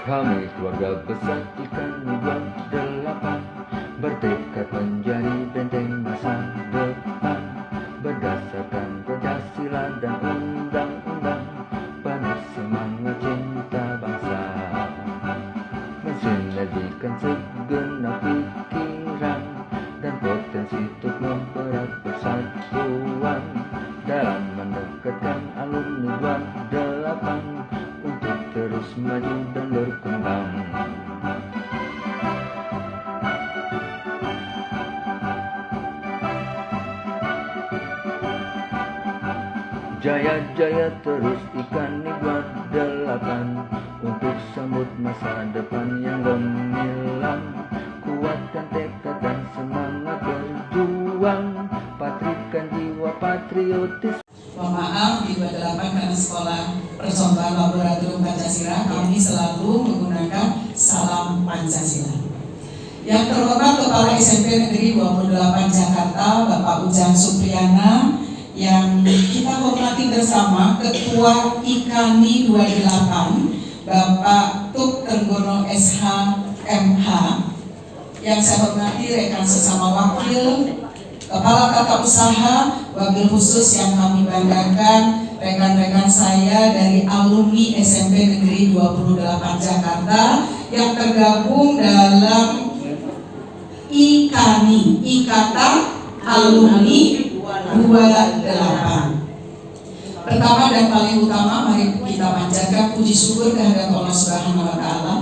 Kami keluarga besar ikan 28 bertekad menjadi benteng masa depan berdasarkan Pancasila dan undang-undang, penuh semangat cinta bangsa, mensinergikan segenap pikiran dan potensi untuk mempererat persatuan dalam mendekatkan alumni 28 untuk terus maju dan berkembang. Jaya-jaya terus ikan 28 untuk sambut masa depan yang gemilang. Kuatkan tekad dan semangat berjuang, patrikan jiwa patriotis. Mohon maaf di 28 karena sekolah percontohan laboratorium Pancasila kami selalu menggunakan salam Pancasila. Yang terhormat Kepala SMP Negeri 28 Jakarta Bapak Ujang Supriyana, yang kita hormati bersama Ketua IKANI 28 Bapak Tuk Trenggono SH MH, yang saya hormati rekan sesama wakil, Kepala Tata Usaha, wabil khusus yang kami banggakan rekan-rekan saya dari alumni SMP Negeri 28 Jakarta yang tergabung dalam IKANI, Ikatan Alumni 28. Pertama dan paling utama, mari kita panjatkan puji syukur kehadirat Allah Subhanahu wa Ta'ala.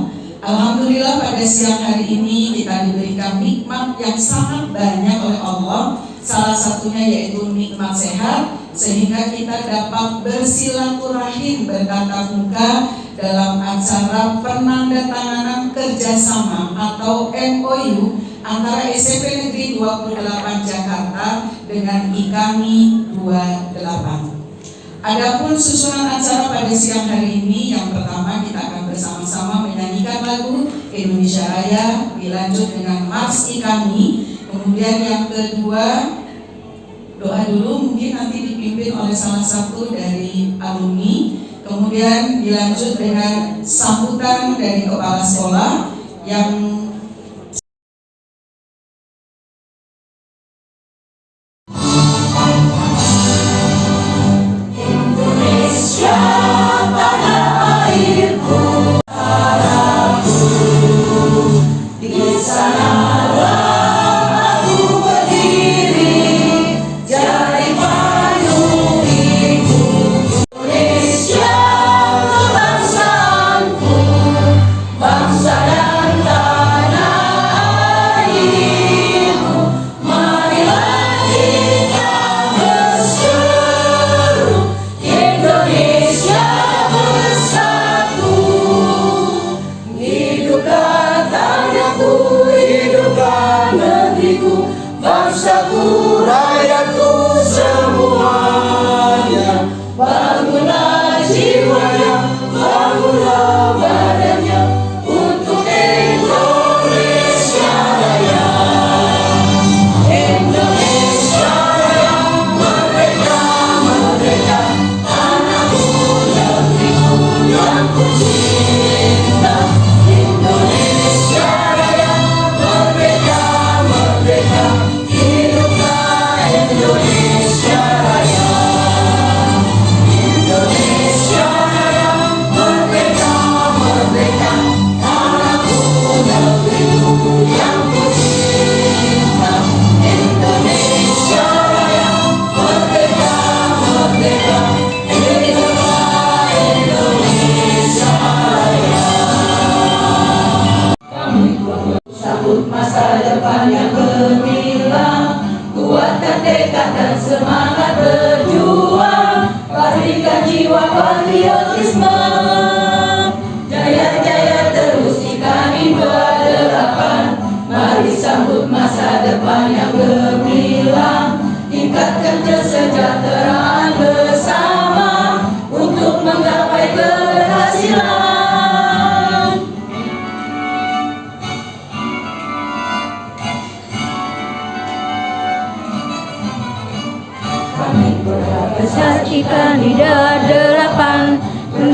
Alhamdulillah pada siang hari ini kita diberikan nikmat yang sangat banyak oleh Allah. Salah satunya yaitu nikmat sehat, sehingga kita dapat bersilaturahim bertatap muka dalam acara penandatanganan kerjasama atau MOU antara SMP Negeri 28 Jakarta dengan IKANI 28. Adapun susunan acara pada siang hari ini, yang pertama kita akan bersama-sama menyanyikan lagu Indonesia Raya, dilanjut dengan Mars IKANI. Kemudian yang kedua, doa dulu mungkin nanti dipimpin oleh salah satu dari alumni. Kemudian dilanjut dengan sambutan dari kepala sekolah yang bangsaku, rakyatku semuanya, bangunlah jiwanya, bangunlah badannya untuk Indonesia Raya. Indonesia Raya, merdeka, merdeka, tanahku, negeriku yang ku cinta. Indonesia Raya, merdeka, merdeka, Indonesia Raya. Indonesia Raya, merdeka, merdeka, tanahku, negeriku yang ku cinta. Indonesia Raya, merdeka, merdeka, hiduplah Indonesia Raya. Kami sambut masa depan yang gemilang, kuatkan tekad dan semangat berjuang, patrikan jiwa patriotisme. Jaya-jaya terus IKANI 28, mari sambut masa depan yang gemilang, tingkatkan kesejahteraan bersama untuk menggapai keberhasilan. Kami besar IKANI 28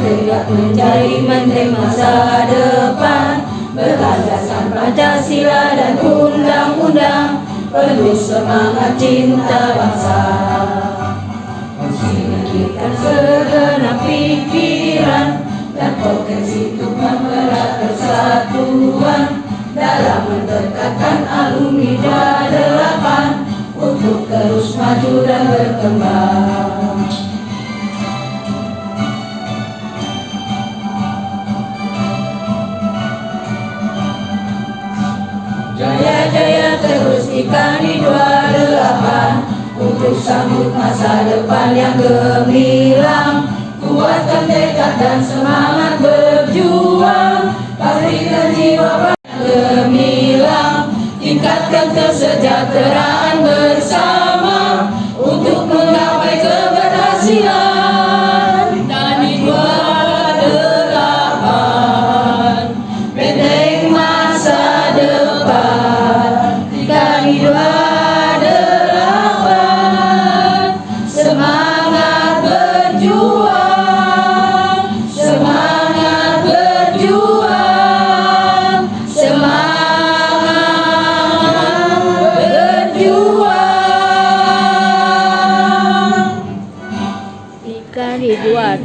bergerak mencari menteng masa depan, berlandaskan Pancasila dan undang-undang, penuh semangat cinta bangsa. Sinergikan segenap pikiran dan potensi untuk mempererat persatuan dalam mendekatkan alumni 28 untuk terus maju dan berkembang. Jaya-jaya terus ikani 28 untuk sambut masa depan yang gemilang. Kuatkan tekad dan semangat berjuang, pastikan jiwa yang gemilang. Tingkatkan kesejahteraan bersama untuk menggapai keberhasilan. Tani 28, benteng masa depan. Tani 28, semangat berjuang, semangat berjuang, semangat berjuang. Ikan Ridwan.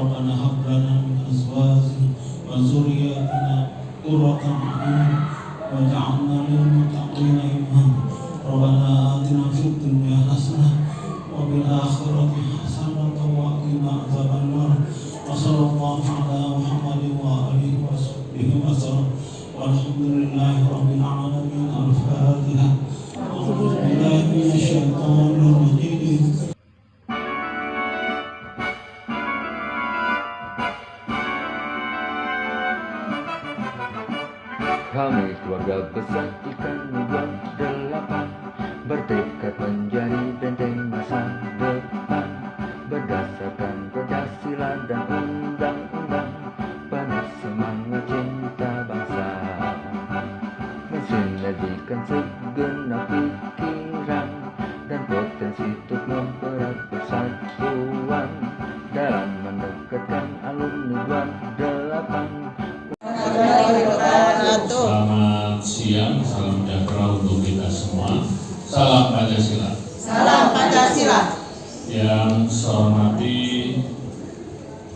ربنا هب لنا من أزواجنا وذرياتنا قرة أعين واجعلنا للمتقين إماما ربنا آتنا في الدنيا حسنة وفي الآخرة حسنة وقنا عذاب النار وصلى الله على محمد وآله وصحبه وسلم والحمد لله رب العالمين. الفاتحة. أعوذ بالله من الشيطان الرجيم. Kami keluarga besar ikan 28 bertekad menjadi benteng masa depan, berdasarkan Pancasila dan undang-undang, penuh semangat cinta bangsa, mensinergikan segenap pikiran dan potensi untuk mempererat persatuan dalam mendekatkan alumni 28. Selamat siang, salam sejahtera untuk kita semua. Salam Pancasila. Salam Pancasila. Yang saya hormati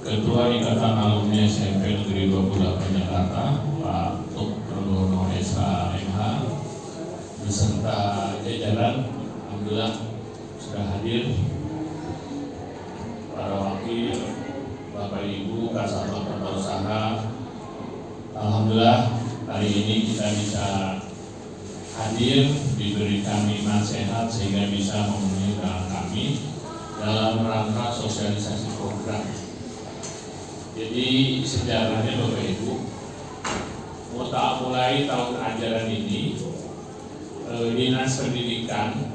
Ketua Ikatan Alumni SMP Negeri 28 Jakarta, Pak Tuk Prabowo SH MH, beserta jajaran, alhamdulillah sudah hadir para wakil, Bapak Ibu, Kasatgas Tata Usaha. Alhamdulillah hari ini kita bisa hadir, diberi kami nasihat sehingga bisa memenuhi undangan kami dalam rangka sosialisasi program. Jadi sejarahnya Bapak Ibu, mulai tahun ajaran ini Dinas Pendidikan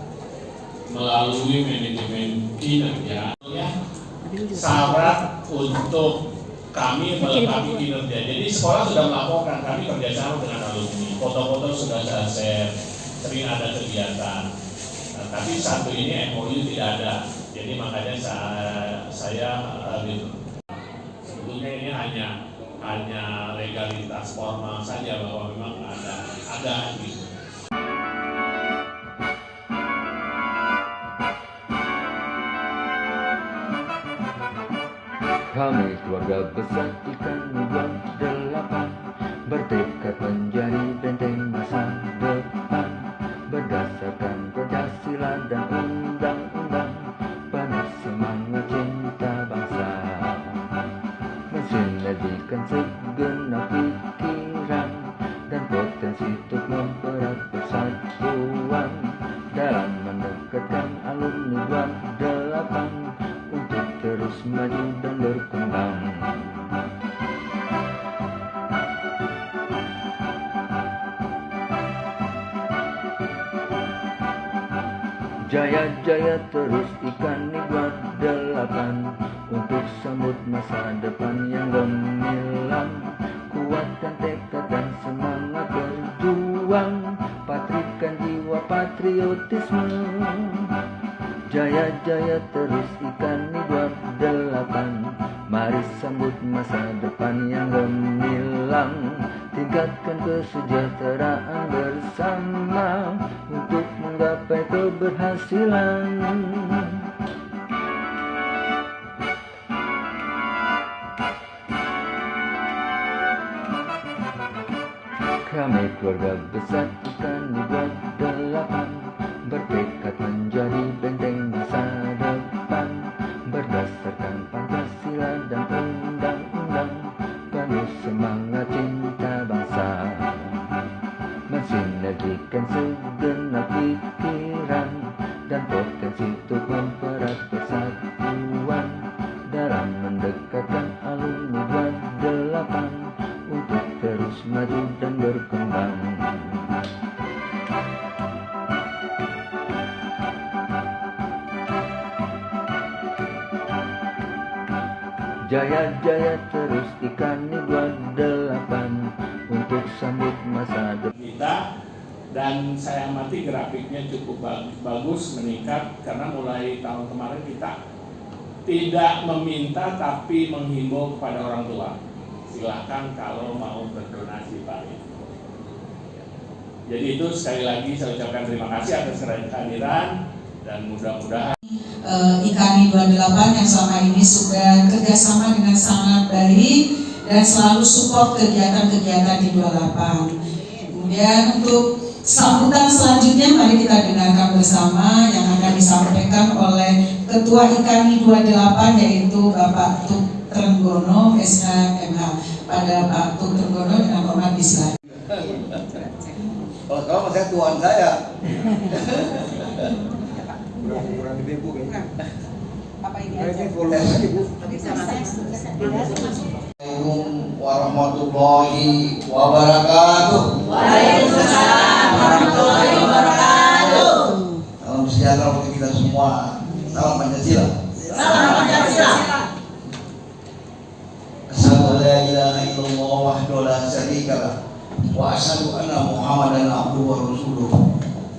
melalui manajemen kinerja syarat untuk kami melengkapi kinerja. Jadi sekolah sudah melaporkan, kami kerjasama dengan alumni, foto-foto sudah saya share, sering ada kegiatan. Nah, tapi satu ini MOU tidak ada, jadi makanya saya sebetulnya ini hanya legalitas formal saja bahwa memang ada gitu. Kami keluarga besar ikan 28 bertekad menjadi benteng masa depan, berdasarkan Pancasila dan undang-undang, penuh semangat cinta bangsa, mensinergikan segenap pikiran dan potensi untuk mempererat persatuan dalam mendekatkan alumni 28 untuk terus maju dan berkembang. Jaya-jaya terus ikan 28 untuk sambut masa depan yang gemilang. Kuatkan tekad dan semangat berjuang, patrikan jiwa patriotisme, Jaya jaya terus ikan di 28. Mari sambut masa depan yang gemilang. Tingkatkan kesejahteraan bersama untuk menggapai keberhasilan. Kami keluarga besar ikan di 28 bertekad menjadi benteng masa depan berdasarkan Pancasila dan undang-undang, penuh semangat cinta bangsa, mensinergikan segenap pikiran dan potensi untuk mempererat persatuan dalam mendekatkan alumni 28 untuk terus maju dan berkembang. Jaya jaya terus ikan di 28 untuk sambut masa depan kita, dan saya amati grafiknya cukup bagus meningkat karena mulai tahun kemarin kita tidak meminta tapi menghimbau kepada orang tua, silakan kalau mau berdonasi Pak. Jadi itu sekali lagi saya ucapkan terima kasih atas kehadiran dan mudah-mudahan IKANI 28 yang selama ini sudah kerjasama dengan sangat baik dan selalu support kegiatan-kegiatan di 28. Kemudian untuk sambutan selanjutnya mari kita dengarkan bersama yang akan disampaikan oleh Ketua IKANI 28 yaitu Bapak Tuk Trenggono SHMH. Pada Pak Tuk Trenggono dengan hormat disilakan. Kalau saya tuan saya. Kurang lebih Bu kayaknya. Apa ini Ini volume aja Bu. Assalamualaikum warahmatullahi wabarakatuh. Waalaikumsalam warahmatullahi wabarakatuh. Salam sejahtera untuk kita semua. Salam Pancasila. Salam Pancasila. Asyhadu an la ilaha illallah wahdahu la syarika lah wa asyhadu anna Muhammadan abduhu wa rasuluh.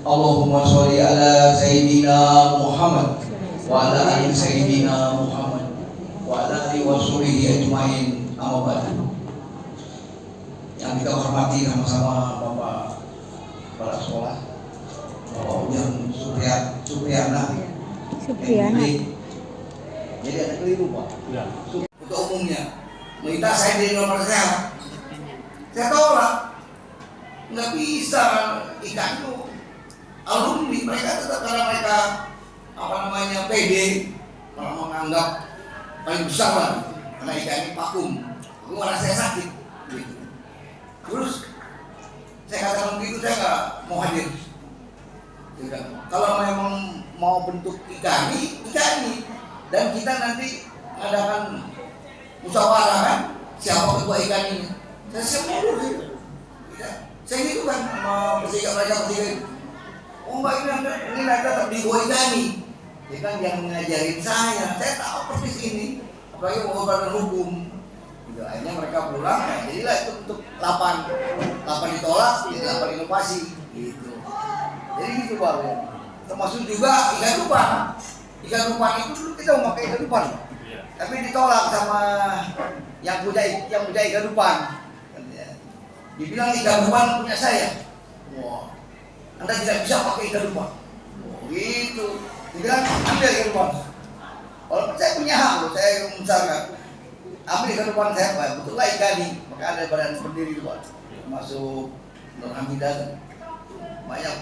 Allahumma sholli ala sayyidina Muhammad wa ala ali sayyidina Muhammad wa ala alihi wa sahbihi ajmain. Amma ba'du. Yang kita hormati sama-sama Bapak Kepala Sekolah, Bapak Ujang Supriyana. Jadi ada keliru Pak. ya. Untuk umumnya minta saya jadi nomor sehat, saya tolak. Nggak bisa ikan itu alumni mereka tetap karena mereka PD, malah menganggap paling besar lah karena ikan ini vakum. Aku malah saya sakit gitu. Terus saya katakan begitu, saya nggak mau hadir. Kalau memang mau bentuk ikani, dan kita nanti mengadakan musyawarah kan, siapa ketua ikan ini? Saya siap mundur gitu. Saya gitu kan sama mereka bertiga. Oh mbak ini tetap di bawah ikani. Dia kan yang ngajarin saya tahu persis ini. Apalagi mau badan hukum. Gitu. Akhirnya mereka pulang, nah, jadilah itu untuk 8 ditolak, jadi 8 inovasi. Gitu. Jadi gitu Pak. Termasuk juga ikan lupa. Ikan lupa itu dulu kita mau pakai ikan lupa, tapi ditolak sama yang punya ikan lupa. Dibilang ikan lupa punya saya. Wah, Anda tidak bisa pakai ikan lupa. Gitu. Dibilang ambil ikan lupa. Kalau saya punya hak, saya yang membesarkan. Ambil ikan lupa saya, Pak. Betullah ikan ini. Maka ada badan berdiri itu Pak. Masuk Nur Hamidah. Banyak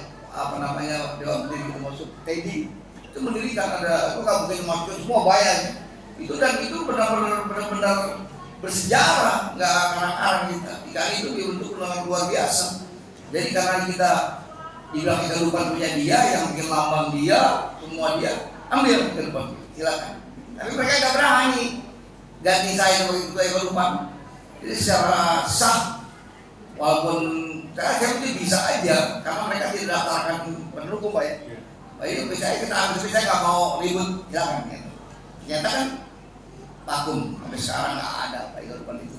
dewan berdiri itu masuk Teddy. Itu mendirikan ada, itu nggak mungkin masuk semua bayar. Itu dan itu benar-benar bersejarah, nggak karang-karang kita. Ikan itu dibentuk dengan luar biasa. Jadi karena kita dibilang ikan lupa punya dia, yang bikin lambang dia, semua dia ambil ikan lupa, silakan. Tapi mereka nggak berani ganti saya sebagai ketua ikan lupa. Jadi secara sah, walaupun saya itu bisa aja, karena mereka tidak daftarkan pendukung Pak ya. Pak itu bisa kita ambil, tapi saya nggak mau ribut, silakan. Gitu. Ternyata kan vakum, sampai sekarang nggak ada Pak ikan lupa itu.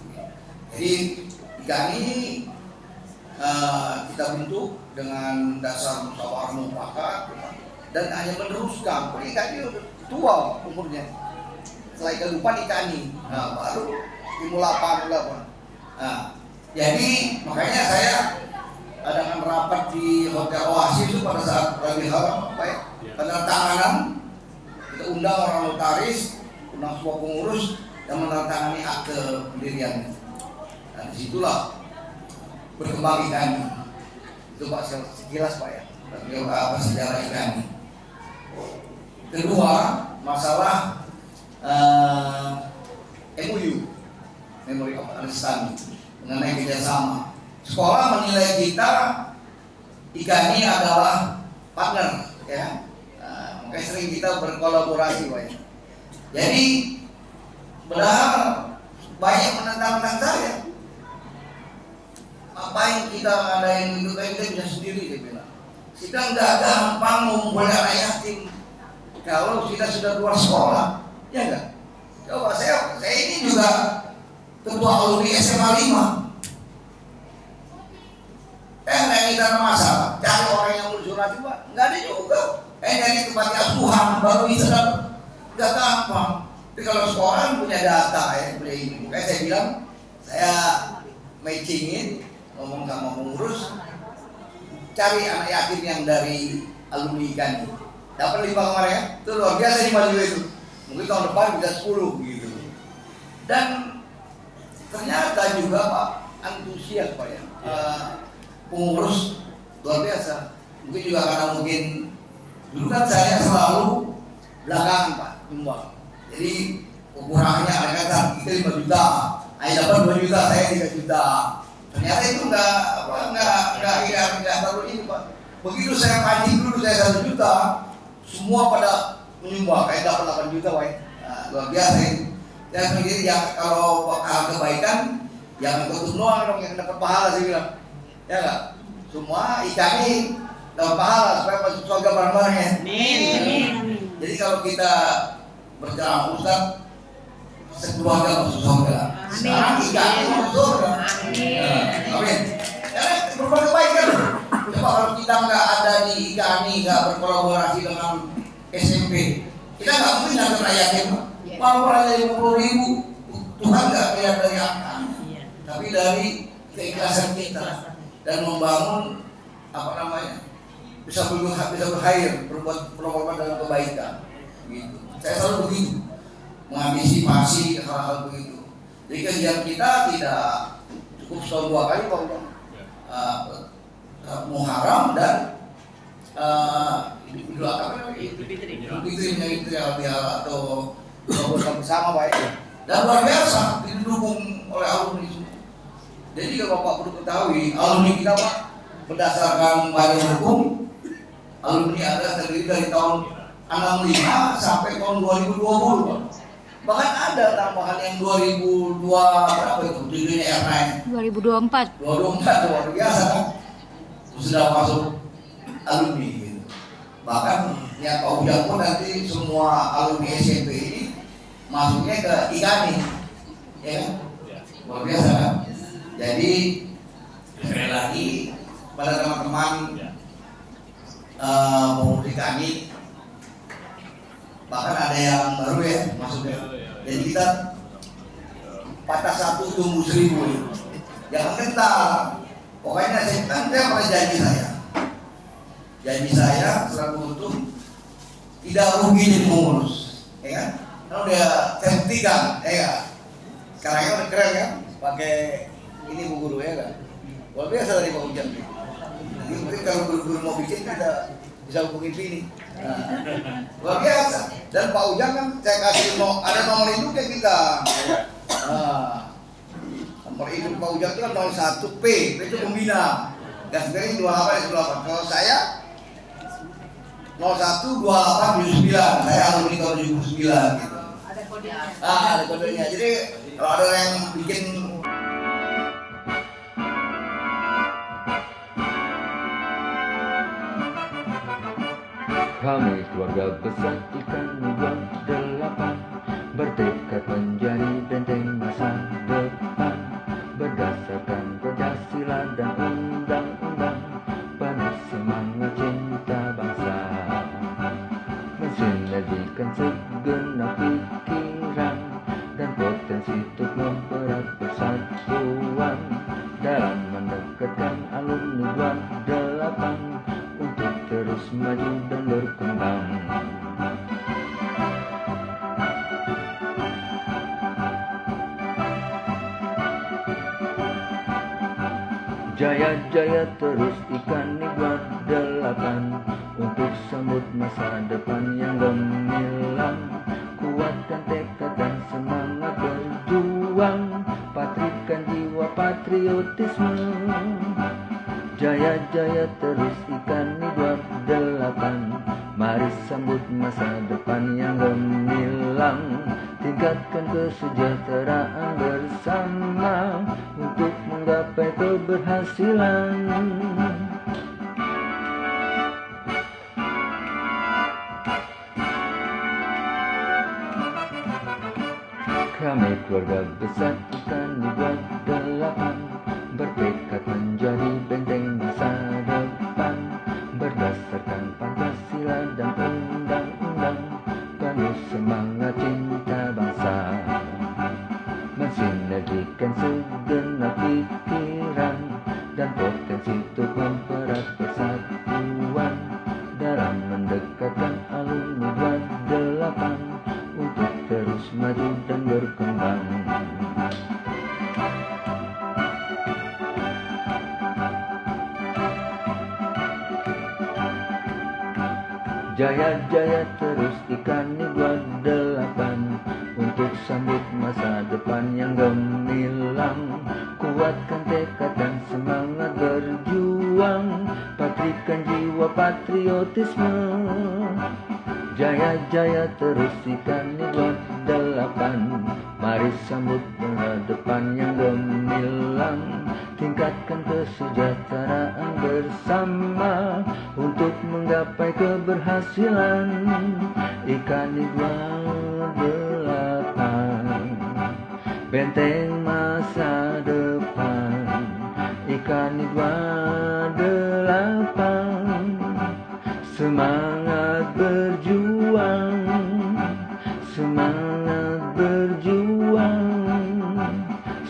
Jadi ikan ini kita bentuk dengan dasar musyawarah mufakat dan hanya meneruskan. IKANI udah tua umurnya. Setelah IKANI lupa IKANI, nah, baru Timulapan. Nah, jadi makanya saya adakan rapat di Hotel Oasis itu pada saat Rabi Haram, apa ya, penandatanganan. Kita undang orang notaris, undang semua pengurus yang menandatangani akte pendirian. Dan disitulah berkembang IKANI. Itu Pak sekilas Pak ya, apa sejarah IKANI. Kedua, masalah MOU, Memori of Understanding, mengenai kerjasama. Sekolah menilai kita IKANI adalah partner, ya. Makanya sering kita berkolaborasi, Pak. Jadi padahal banyak menentang saya. Ngapain kita ngadain itu, kita bisa sendiri, dia bilang. Kita nggak gampang mengumpulkan anak yatim kalau kita sudah keluar sekolah, ya enggak? Coba saya ini juga ketua alumni SMA 5. Nggak ada masalah, cari orang yang bersurat juga, nggak ada juga. Dari tempat asuhan baru bisa dapat, nggak gampang. Tapi kalau sekolah punya data ya, punya ini. Makanya saya bilang, saya matchingin, ngomong sama pengurus, cari anak yatim yang dari alumni IKANI. Dapat 5 kemarin ya, itu luar biasa di Maju itu. Mungkin tahun depan bisa 10 gitu. Dan ternyata juga Pak antusias Pak ya, pengurus luar biasa. Mungkin juga karena mungkin dulu kan saya selalu belakangan Pak nyumbang. Jadi kekurangannya ada kata kita 5 juta, saya dapat 2 juta, saya 3 juta. Ternyata itu enggak terlalu ini Pak. Begitu saya pancing dulu saya 1 juta, semua pada menyumbang, kayak dapat 8 juta Pak. Nah, luar biasa itu. Dan sendiri yang kalau bakal kebaikan, jangan ikut doang dong yang dapat pahala sih bilang. Ya enggak? Semua IKANI dapat pahala supaya masuk surga bareng-bareng ya. Amin. Jadi kalau kita berjalan Ustaz, sekeluarga masuk surga. Sekarang IKANI masuk surga. Amin. Karena berbuat kebaikan. Coba kalau kita nggak ada di IKANI, nggak berkolaborasi dengan SMP, kita nggak mungkin dapat rakyatnya. Walaupun ada 50.000, Tuhan nggak lihat dari angkanya, tapi dari keikhlasan kita dan membangun apa namanya, bisa berkhair, berbuat dalam kebaikan. Gitu. Saya selalu begitu, mengantisipasi hal-hal begitu. Jadi kegiatan kita tidak cukup setahun 2 kali Pak, Muharram dan Idul Adha, Idul Fitri atau buka bersama Pak. Dan luar biasa didukung oleh alumni semua. Jadi kalau Bapak perlu ketahui, alumni kita Pak berdasarkan badan hukum, alumni ada terdiri dari tahun 65 sampai tahun 2020 Pak. Bahkan ada tambahan yang 2002 berapa itu di dunia airline 2024 luar biasa kan, sudah masuk alumni gitu. Bahkan yang Pak Ujang pun nanti semua alumni SMP ini masuknya ke IKANI, ya kan? Luar biasa kan? Jadi sekali lagi pada teman-teman pengurus IKANI, bahkan ada yang baru ya masuknya. Jadi kita patah 1 tumbuh 1000, jangan kental. Pokoknya saya pernah janji saya selalu untuk tidak rugi jadi pengurus, ya kan? Kalau udah sertifikat, ya. Sekarang kan udah keren kan, pakai ini Bu Guru ya kan. Luar biasa dari Pak Ujang. Jadi mungkin kalau guru-guru mau bikin kita bisa hubungin sini. Nah, luar biasa. Dan Pak Ujang kan saya kasih ada nomor induknya kita. Nah, nomor induk Pak Ujang itu kan 01P, itu pembina. Dan sebenarnya 28. Kalau saya 012879, saya alumni tahun 2009 gitu. Ada kodenya. Jadi kalau ada yang bikin Kami keluarga besar IKANI 28 bertekad menjadi benteng masa depan berdasarkan Pancasila dan undang-undang penuh semangat cinta bangsa. 28 untuk terus maju dan berkembang. Jaya-jaya terus ikan 28 untuk sambut masa depan yang gemilang. Kuatkan tekad dan semangat berjuang, patrikan jiwa patriotisme. Jaya-jaya terus ikan 28, mari sambut masa depan yang gemilang. Tingkatkan kesejahteraan bersama untuk menggapai keberhasilan. Kami keluarga besar ikan 28 bertekad menjadi benteng masa depan, berdasarkan Pancasila dan undang-undang, penuh semangat cinta bangsa, mensinergikan segenap pikiran dan potensi untuk mempererat persatuan dalam mendekatkan alumni 28 untuk terus maju dan berkembang. Jaya-jaya terus ikan 28 untuk sambut masa depan yang gemilang. Kuatkan tekad dan semangat berjuang, patrikan jiwa patriotisme. Jaya-jaya terus ikan 28, mari sambut masa depan yang gemilang. Tingkatkan kesejahteraan bersama untuk menggapai keberhasilan. Ikan 28, benteng masa depan. Ikan 28, semangat berjuang, semangat berjuang,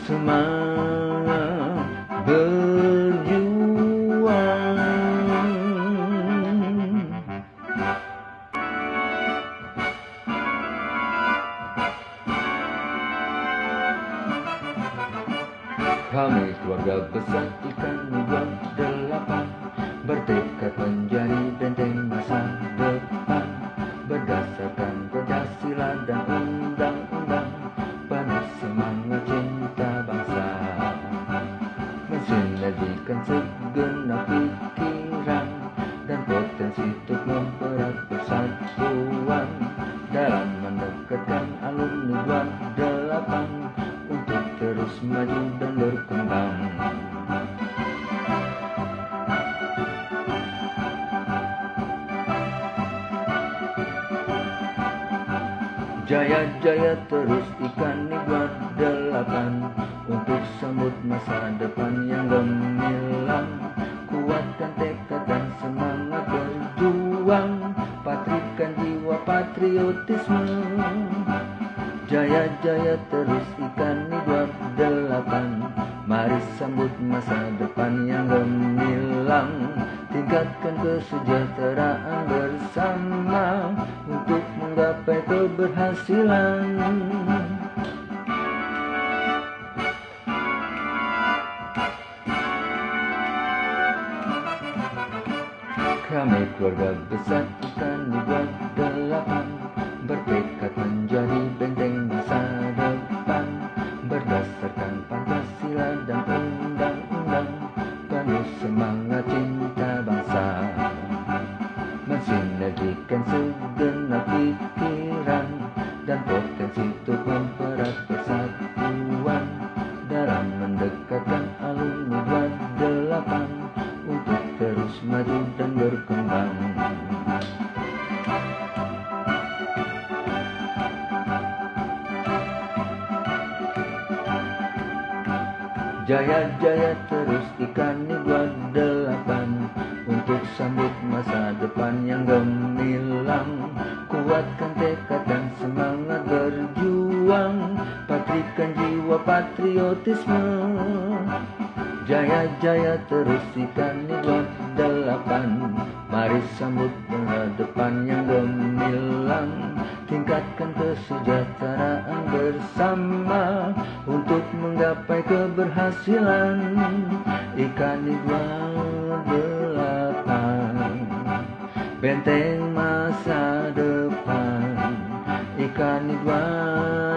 semangat berjuang. Kami keluarga besar ikan 28 bertekad menjadi benteng masa depan, berdasarkan Pancasila dan undang-undang, penuh semangat cinta bangsa, mensinergikan segenap pikiran dan potensi untuk mempererat persatuan dalam mendekatkan alumni 28 untuk terus maju dan berkembang. Jaya-jaya terus ikan 28 untuk sambut masa depan yang gemilang. Kuatkan tekad dan semangat berjuang, patrikan jiwa patriotisme. Jaya-jaya terus ikan 28, mari sambut masa depan yang gemilang. Tingkatkan kesejahteraan bersama untuk menggapai keberhasilan. Kami keluarga besar ikan 28 bertekad menjadi benteng masa depan, berdasarkan Pancasila dan undang-undang, penuh semangat cinta bangsa, mensinergikan segenap pikiran dan potensi untuk mempererat persatuan dalam mendekatkan alumni 28 untuk terus maju dan berkembang. Jaya-jaya terus ikan 28 untuk sambut masa depan yang gemilang. Kuatkan tekad dan semangat berjuang, patrikan jiwa patriotisme. Jaya-jaya terus ikan Iwan 8. Mari sambut dengan depan yang gemilang, tingkatkan kesejahteraan bersama untuk menggapai keberhasilan. Ikan Iwan 8, benteng masa depan. Ikan Iwan